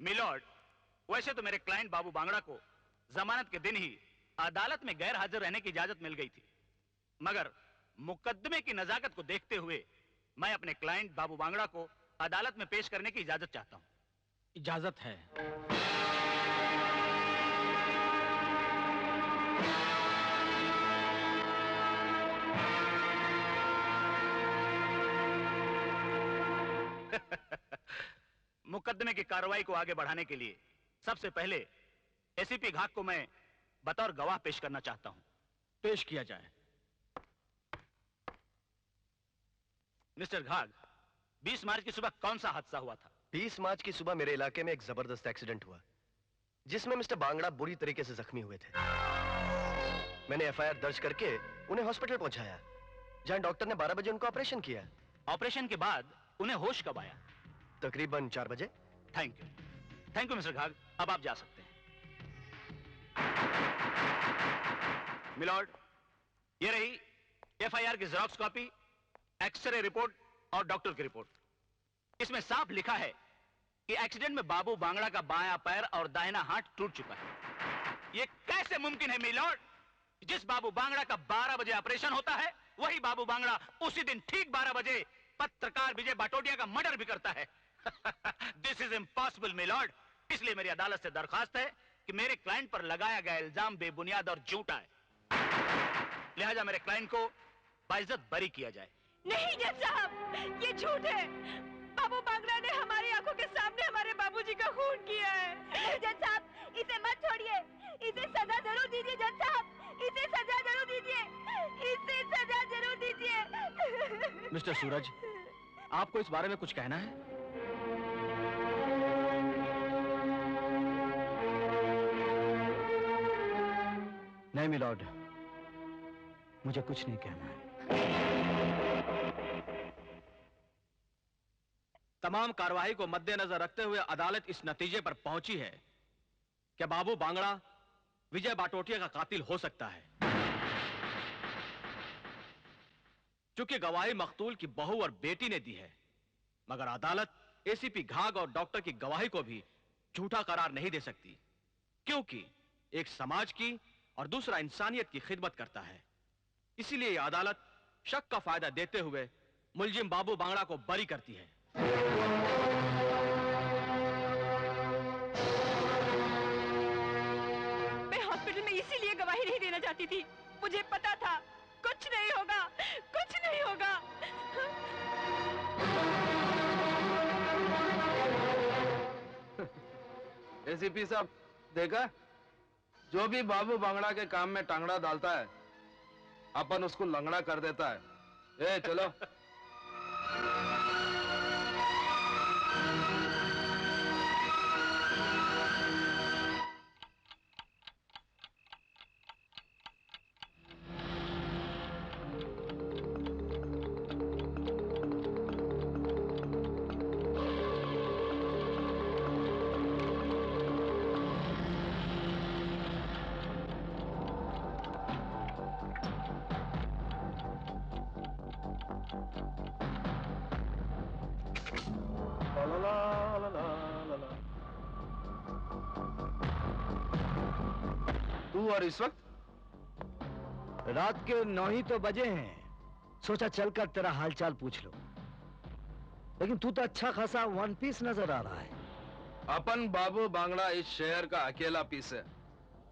Milord, वैसे तो मेरे क्लाइंट बाबू बांगड़ा को जमानत के दिन ही अदालत में गैर हाजिर रहने की इजाजत मिल गई थी, मगर मुकदमे की नजाकत को देखते हुए मैं अपने क्लाइंट बाबू बांगड़ा को अदालत में पेश करने की इजाजत चाहता हूं। इजाजत है। मुकदमे की कार्रवाई को आगे बढ़ाने के लिए सबसे पहले एसीपी घाग को मैं बतौर गवाह पेश करना चाहता हूं। पेश किया जाए। मिस्टर घाग, 20 मार्च की सुबह कौन सा हादसा हुआ था? 20 मार्च की सुबह मेरे इलाके में एक जबरदस्त एक्सीडेंट हुआ जिसमें मिस्टर बांगड़ा बुरी तरीके से जख्मी हुए थे। मैंने एफआईआर दर्ज करके उन्हें हॉस्पिटल पहुंचाया, जहां डॉक्टर ने 12 बजे उनका ऑपरेशन किया। ऑपरेशन के बाद उन्हें होश कब आया? तकरीबन 4 बजे। थैंक यू मिस्टर घाग, अब आप जा सकते हैं। मिलॉर्ड, ये रही एफआईआर की जेरॉक्स कॉपी, एक्सरे रिपोर्ट और डॉक्टर की रिपोर्ट। इसमें साफ लिखा है कि एक्सीडेंट में बाबू बांगड़ा का बायां पैर और दाहिना हाथ टूट चुका है। यह कैसे मुमकिन है मिलॉर्ड? जिस बाबू बांगड़ा का 12 बजे ऑपरेशन होता है, वही बाबू बांगड़ा उसी दिन ठीक 12 बजे पत्रकार विजय बाटोटिया का मर्डर भी करता है। This is impossible milord. इसलिए मेरी अदालत से दरखास्त है कि मेरे क्लाइंट पर लगाया गया इल्जाम बेबुनियाद और झूठा है, लिहाजा मेरे क्लाइंट को बाइज्जत बरी किया जाए। नहीं जज साहब, ये झूठ है। बाबू बांगड़ा ने हमारी आंखों के सामने हमारे बाबूजी का खून किया है। जज साहब, इसे मत छोड़िए, इसे सजा जरूर दीजिए। जज साहब, इसे सजा जरूर दीजिए, इसे सजा जरूर दीजिए। मिस्टर सूरज, आपको इस बारे में कुछ कहना है? नहीं मिलॉर्ड, मुझे कुछ नहीं कहना है। तमाम कार्रवाई को मद्देनजर रखते हुए अदालत इस नतीजे पर पहुंची है कि बाबू बांगड़ा विजय बाटोटिया का कातिल हो सकता है। चूंकि गवाही मकतूल की बहू और बेटी ने दी है, मगर अदालत एसीपी घाग और डॉक्टर की गवाही को भी झूठा करार नहीं दे सकती, क्योंकि एक समाज की और दूसरा इंसानियत की खिदमत करता है। इसीलिए यह अदालत शक का फायदा देते हुए मुलजिम बाबू बांगड़ा को बरी करती है। मैं हॉस्पिटल में इसीलिए गवाही नहीं देना चाहती थी। मुझे पता था कुछ नहीं होगा, कुछ नहीं होगा। एसीपी साहब, देखा, जो भी बाबू बांगड़ा के काम में टांगड़ा डालता है, अपन उसको लंगड़ा कर देता है। ए चलो। तू और इस वक्त? रात के 9 ही तो बजे हैं, सोचा चलकर तेरा हालचाल पूछ लो। लेकिन तू तो अच्छा खासा वन पीस नजर आ रहा है। अपन बाबू बांगड़ा इस शहर का अकेला पीस है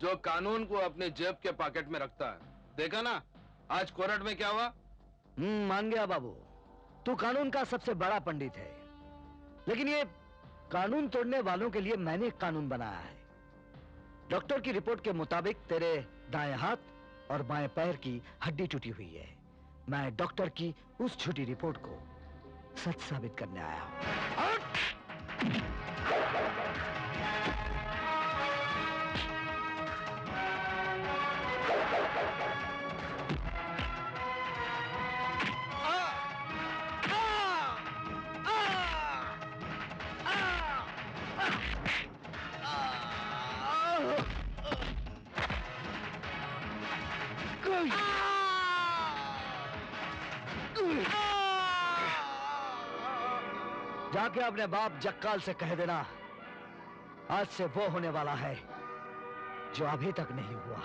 जो कानून को अपने जेब के पॉकेट में रखता है। देखा ना आज कोर्ट में क्या हुआ? मान गया बाबू, तू कानून का सबसे बड़ा पंडित है, लेकिन ये कानून तोड़ने वालों के लिए मैंने एक कानून बनाया है। डॉक्टर की रिपोर्ट के मुताबिक तेरे दाएं हाथ और बाएं पैर की हड्डी टूटी हुई है। मैं डॉक्टर की उस झूठी रिपोर्ट को सच साबित करने आया हूं। जाके अपने बाप जक्काल से कह देना आज से वो होने वाला है जो अभी तक नहीं हुआ।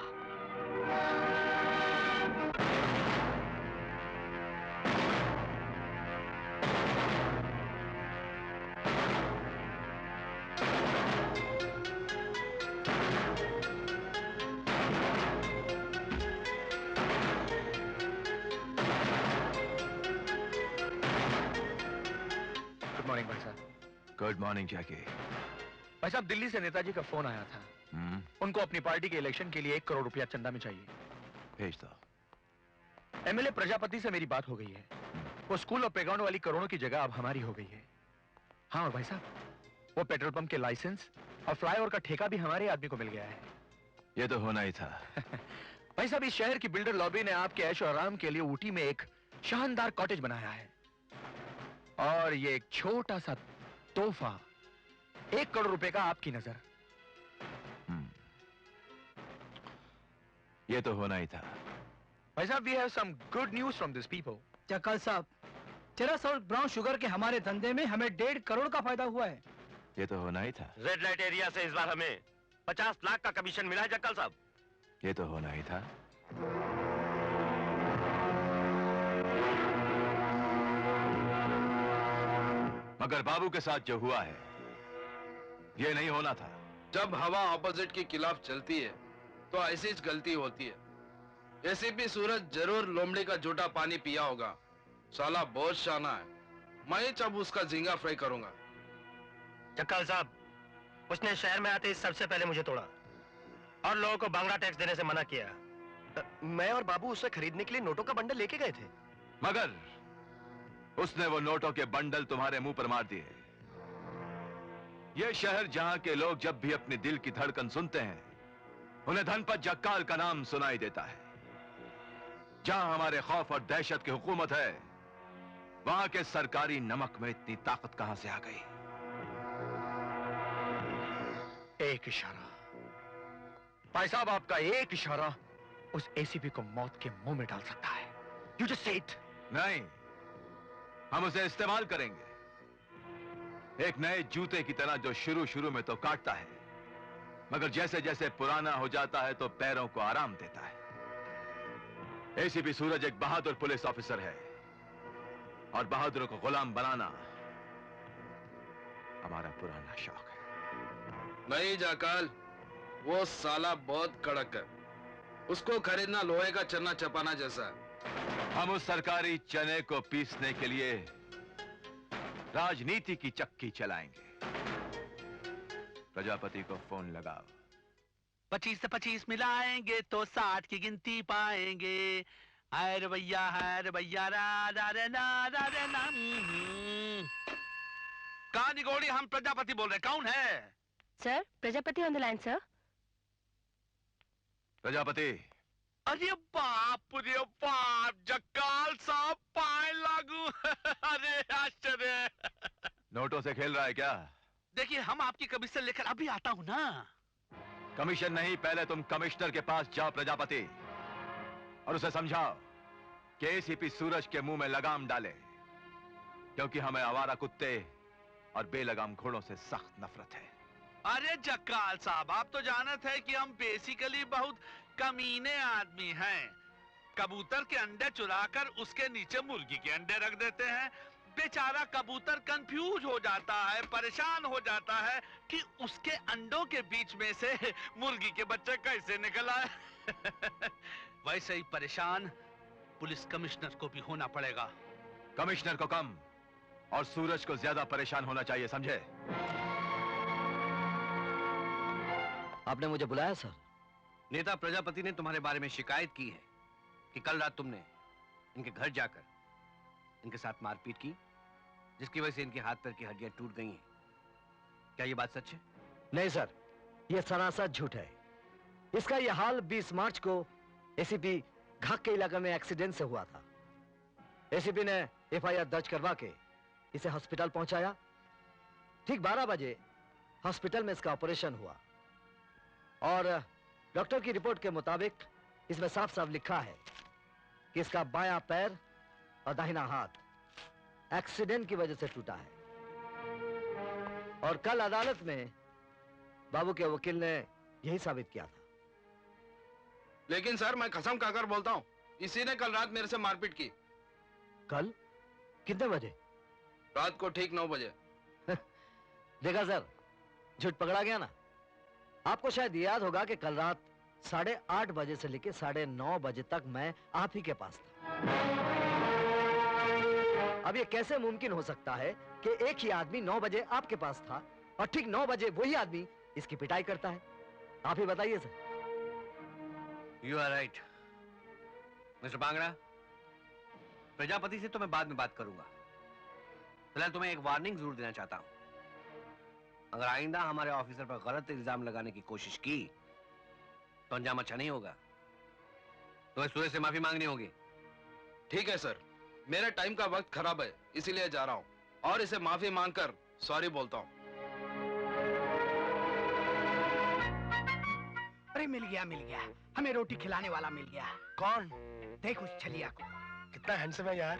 गुड मॉर्निंग भाई साहब। गुड मॉर्निंग जैकी। भाई साहब, दिल्ली से नेताजी का फोन आया था। उनको अपनी पार्टी के इलेक्शन के लिए 1 करोड़ रुपया चंदा में चाहिए। भेज दो। एमएलए प्रजापति से मेरी बात हो गई है। वो स्कूल और प्लेग्राउंड वाली करोड़ों की जगह अब हमारी हो गई है। हाँ, और भाई साहब, वो पेट्रोल पंप के लाइसेंस और फ्लाईओवर का ठेका भी हमारे आदमी को मिल गया है। ये तो होना ही था। भाई साहब, इस शहर की बिल्डर लॉबी ने आपके ऐशो आराम के लिए ऊटी में एक शानदार कॉटेज बनाया है, और ये एक छोटा सा तोहफा 1 करोड़ रुपए का आपकी नजर। ये तो होना ही था। भाई साहब, we have some good news from these people. चक्कर साहब, चरस और ब्राउन शुगर के हमारे धंधे में हमें 1.5 करोड़ का फायदा हुआ है। ये तो होना ही था। रेड लाइट एरिया से इस बार हमें 50 लाख का कमीशन मिला है जक्कल साहब। ये तो होना ही था। मगर बाबू के साथ जो हुआ है, ये नहीं होना था। जब हवा ऑपोजिट के खिलाफ चलती है तो ऐसी गलती होती है। एसीपी सूरज जरूर लोमड़ी का झूठा पानी पिया होगा। साला बहुत शाना है। मैं जब उसका झींगा फ्राई करूंगा। जक्कल साहब, उसने शहर में आते ही सबसे पहले मुझे तोड़ा और लोगों को बांग्ला टैक्स देने से मना किया। मैं और बाबू उसे खरीदने के लिए नोटों का बंडल लेके गए थे। मगर उसने वो नोटों के बंडल तुम्हारे मुंह पर मार दिए। ये शहर जहां के लोग जब भी अपने दिल की धड़कन सुनते हैं, उन्हें धनपत जक्काल का नाम सुनाई देता है। जहां हमारे खौफ और दहशत की हुकूमत है, वहां के सरकारी नमक में इतनी ताकत कहां से आ गई? एक इशारा, भाई साहब, आपका एक इशारा उस एसीपी को मौत के मुंह में डाल सकता है। You just say it. नहीं, हम उसे इस्तेमाल करेंगे, एक नए जूते की तरह जो शुरू शुरू में तो काटता है, मगर जैसे जैसे पुराना हो जाता है तो पैरों को आराम देता है। एसीपी सूरज एक बहादुर पुलिस ऑफिसर है, और बहादुरों को गुलाम बनाना हमारा पुराना शौक है। नहीं जाकाल, वो साला बहुत कड़क है। उसको खरीदना लोहे का चना चपाना जैसा है। हम उस सरकारी चने को पीसने के लिए राजनीति की चक्की चलाएंगे। प्रजापति को फोन लगाओ। 25 से 25 मिलाएंगे तो 60 की गिनती पाएंगे। हाय रे भैया रा रे ना। कहाँ निगोड़ी, हम प्रजापति बोल रहे, कौन है? Sir, Prajapati on the line sir. Prajapati. अरे बाप रे बाप, जक्काल साहब पाए लागू। अरे आश्चर्य। नोटों से खेल रहा है क्या? देखिए, हम आपकी कमीशन लेकर अभी आता हूं ना। कमीशन नहीं, पहले तुम कमिश्नर के पास जाओ प्रजापति, और उसे समझाओ कि एसीपी सूरज के मुंह में लगाम डाले, क्योंकि हमें आवारा कुत्ते और बेलगाम घोड़ों से सख्त नफरत है। अरे जक्काल साहब, आप तो जानते हैं कि हम बेसिकली बहुत कमीने आदमी हैं। कबूतर के अंडे चुराकर उसके नीचे मुर्गी के अंडे रख देते हैं। बेचारा कबूतर कंफ्यूज हो जाता है, परेशान हो जाता है कि उसके अंडों के बीच में से मुर्गी के बच्चे कैसे निकल आए। वैसे ही परेशान पुलिस कमिश्नर को भी होना पड़ेगा। कमिश्नर को कम और सूरज को ज्यादा परेशान होना चाहिए, समझे? आपने मुझे बुलाया सर? नेता प्रजापति ने तुम्हारे बारे में शिकायत की है कि कल रात तुमने इनके घर जाकर इनके साथ मारपीट की, जिसकी वजह से इनके हाथ पैर की हड्डियां टूट गई हैं। क्या ये बात सच है? नहीं सर, यह सरासर झूठ है। इसका यह हाल 20 मार्च को एसीपी घाक के इलाके में एक्सीडेंट से हुआ था। एसीपी ने एफआईआर दर्ज करवा के इसे हॉस्पिटल पहुंचाया। ठीक 12 बजे हॉस्पिटल में इसका ऑपरेशन हुआ, और डॉक्टर की रिपोर्ट के मुताबिक इसमें साफ साफ लिखा है कि इसका बायां पैर और दाहिना हाथ एक्सीडेंट की वजह से टूटा है। और कल अदालत में बाबू के वकील ने यही साबित किया था। लेकिन सर मैं कसम खाकर बोलता हूँ, इसी ने कल रात मेरे से मारपीट की। कल कितने बजे? रात को ठीक 9 बजे। देखा सर, झूठ पकड़ा गया ना। आपको शायद याद होगा कि कल रात 8:30 बजे से लेकर 9:30 बजे तक मैं आप ही के पास था। अब ये कैसे मुमकिन हो सकता है कि एक ही आदमी 9 बजे आपके पास था और ठीक 9 बजे वही आदमी इसकी पिटाई करता है? आप ही बताइए sir. You are right mister Bangda. Prajapati से तो मैं बाद में बात करूंगा। फिलहाल तुम्हें एक वार्निंग जरूर देना चाहता हूं। अगर आइंदा हमारे ऑफिसर पर गलत इल्जाम लगाने की कोशिश की तो अंजाम अच्छा नहीं होगा। तुम्हें सूरज से माफी मांगनी होगी। ठीक है सर, मेरे टाइम का वक्त खराब है, इसीलिए जा रहा हूँ और इसे माफी मांगकर सॉरी बोलता हूँ। अरे मिल गया, हमें रोटी खिलाने वाला मिल गया। कौन? देख उस छलिया को, कितना हैंडसम है यार।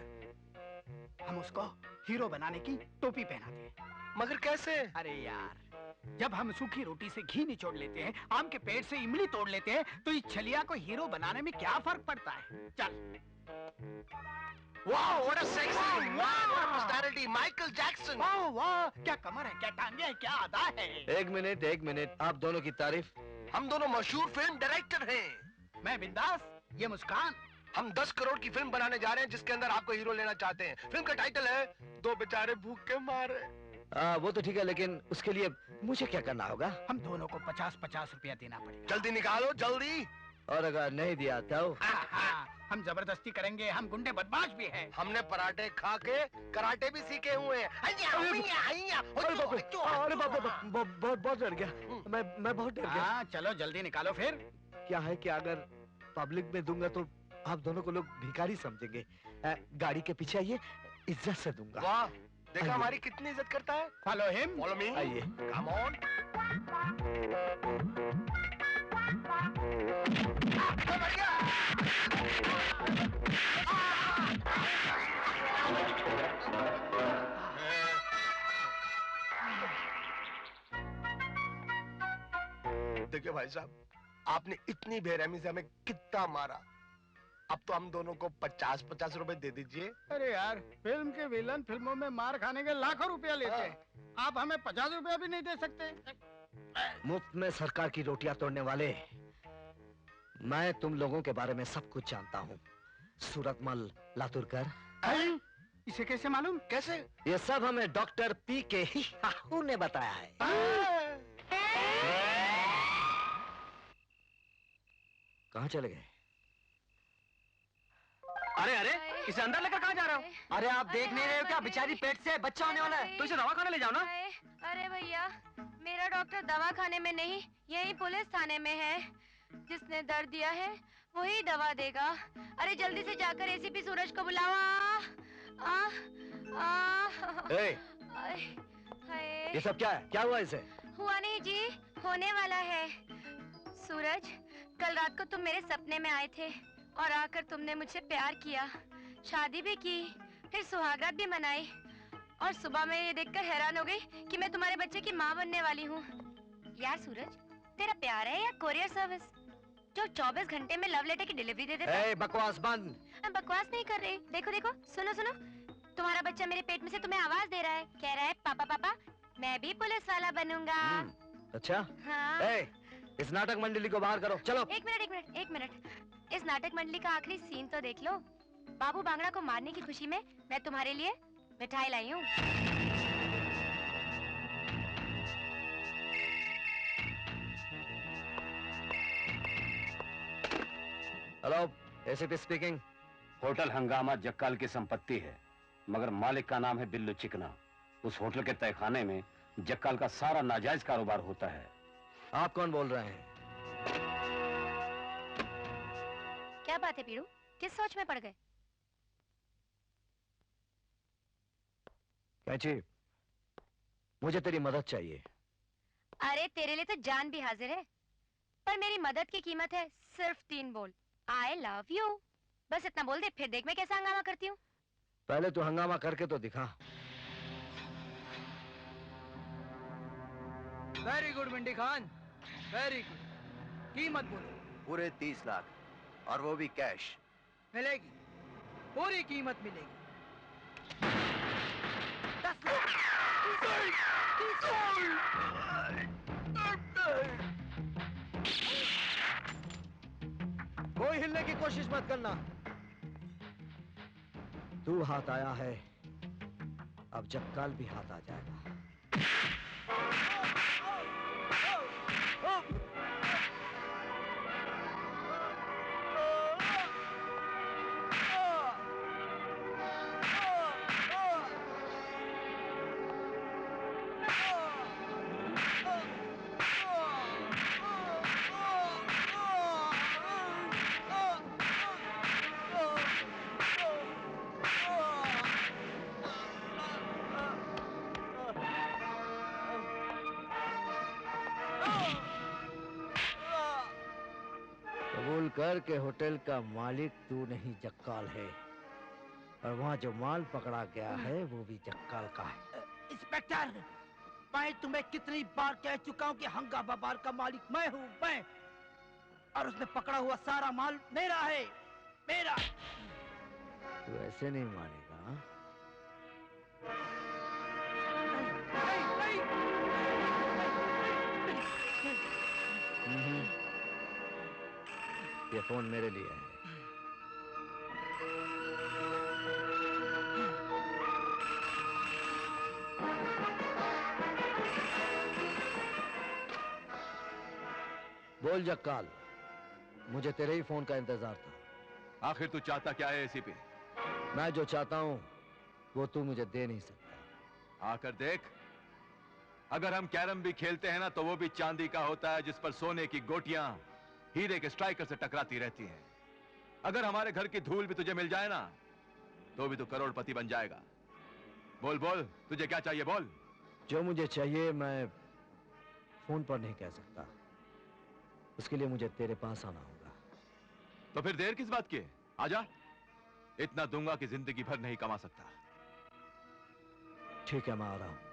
हम उसको हीरो बनाने की टोपी पहनाते हैं। मगर कैसे? अरे यार, जब हम सूखी रोटी से घी निचोड़ लेते हैं, आम के पेड़ से इमली तोड़ लेते हैं, तो इस छलिया को हीरो बनाने में क्या फर्क पड़ता है? चल। वाह, what a sexy man, what a personality, Michael Jackson. वाह वाह, क्या कमर है, क्या टांगे हैं, क्या अदा है। एक मिनट, आप दोनों की तारीफ। हम दोनों मशहूर फिल्म डायरेक्टर हैं। मैं बिंदास, ये मुस्कान। हम 10 करोड़ की फिल्म बनाने जा रहे हैं जिसके अंदर आपको हीरो लेना चाहते हैं। फिल्म का टाइटल है दो बेचारे भूख के मारे। वो तो ठीक है, लेकिन उसके लिए मुझे क्या करना होगा? हम दोनों को 50-50 रुपया देना पड़ेगा। जल्दी निकालो, जल्दी। और अगर नहीं दिया तो? हम जबरदस्ती करेंगे, हम गुंडे बदमाश भी हैं। हमने पराठे खा के कराटे भी सीखे हुए हैं। अरे बाप रे, बहुत डर गया। मैं बहुत डर गया। हाँ, चलो जल्दी निकालो फिर। क्या है कि अगर पब्लिक में दूंगा तो आप दोनों को लोग भिखारी समझेंगे। गाड़ी के पीछे आइए, इज्जत से दूंगा। वाह, देखा हमारी कितनी इज्जत करता है। Follow him, follow me. आइए। Come on. देखिए भाई साहब, आपने इतनी बेरहमी से हमें कितना मारा। अब तो हम दोनों को 50-50 रुपए दे दीजिए। अरे यार, फिल्म के विलन फिल्मों में मार खाने के लाखों रुपया लेते हैं, आप हमें 50 रुपया भी नहीं दे सकते? मुफ्त में सरकार की रोटियां तोड़ने वाले, मैं तुम लोगों के बारे में सब कुछ जानता हूँ। सूरतमल लातुरकर। इसे कैसे मालूम? कैसे? ये सब हमें डॉक्टर पी के ही ने बताया है। कहाँ चले गए? अरे इसे अंदर लेकर कहाँ जा रहे हो? अरे आप देख नहीं रहे हो क्या? बेचारी पेट से बच्चा होने वाला है, तो इसे दवा खाने ले जाओ ना। अरे भैया, मेरा डॉक्टर दवा खाने में नहीं, यही पुलिस थाने में है। जिसने दर्द दिया है वही दवा देगा। अरे जल्दी से जाकर एसीपी सूरज को बुलाओ। ये सब क्या है? क्या हुआ इसे? हुआ नहीं जी, होने वाला है। सूरज, कल रात को तुम मेरे सपने में आए थे और आकर तुमने मुझसे प्यार किया, शादी भी की, फिर सुहागरात भी मनाई और सुबह मैं ये देखकर हैरान हो गई कि मैं तुम्हारे बच्चे की माँ बनने वाली हूँ। यार सूरज, तेरा प्यार है या कोरियर सर्विस जो 24 घंटे में लव लेटर की डिलीवरी दे देता है? बकवास बंद। बकवास नहीं कर रही, देखो देखो, सुनो सुनो, तुम्हारा बच्चा मेरे पेट में से तुम्हें आवाज दे रहा है, कह रहा है पापा पापा मैं भी पुलिस वाला बनूंगा। अच्छा? हाँ। इस नाटक मंडली को बाहर करो, चलो। एक मिनट, इस नाटक मंडली का आखिरी सीन तो देख लो। बाबू बांगड़ा को मारने की खुशी में मैं तुम्हारे लिए मिठाई लाई हूँ। Hello, ACP speaking. होटल हंगामा जक्काल की संपत्ति है, मगर मालिक का नाम है बिल्लू चिकना। उस होटल के तहखाने में जक्काल का सारा नाजायज कारोबार होता है। आप कौन बोल रहे हैं? क्या बात है पीड़ू, किस सोच में पड़ गए? कैची, मुझे तेरी मदद चाहिए। अरे तेरे लिए तो जान भी हाजिर है, पर मेरी मदद की कीमत है सिर्फ 3 बोल। I love you। बस इतना बोल दे, फिर देख मैं कैसा हंगामा करती हूँ। पहले तू हंगामा करके तो दिखा। वेरी गुड मंडी खान, वेरी गुड। कीमत बोलो। पूरे 30 लाख, और वो भी कैश। मिलेगी, पूरी कीमत मिलेगी। 10 लाख। कोई हिलने की कोशिश मत करना। तू हाथ आया है, अब जक्काल भी हाथ आ जाएगा। कबूल कर के होटल का मालिक तू नहीं जक्काल है, और वहाँ जो माल पकड़ा गया है वो भी जक्काल का है। इंस्पेक्टर, मैं तुम्हें कितनी बार कह चुका हूँ कि हंगामा बार का मालिक मैं हूँ, मैं। और उसमें पकड़ा हुआ सारा माल मेरा है, मेरा। तू ऐसे नहीं मानेगा, हाँ? ये फोन मेरे लिए है। बोल जक्काल, मुझे तेरे ही फोन का इंतजार था। आखिर तू चाहता क्या है एसीपी? मैं जो चाहता हूं वो तू मुझे दे नहीं सकता। आकर देख, अगर हम कैरम भी खेलते हैं ना तो वो भी चांदी का होता है, जिस पर सोने की गोटियां हीरे के स्ट्राइकर से टकराती रहती हैं। अगर हमारे घर की धूल भी तुझे मिल जाए ना तो भी तू करोड़पति बन जाएगा। बोल बोल, तुझे क्या चाहिए बोल। जो मुझे चाहिए मैं फोन पर नहीं कह सकता, उसके लिए मुझे तेरे पास आना होगा। तो फिर देर किस बात की? आजा, इतना दूंगा कि जिंदगी भर नहीं कमा सकता। ठीक है, मैं आ रहा हूं।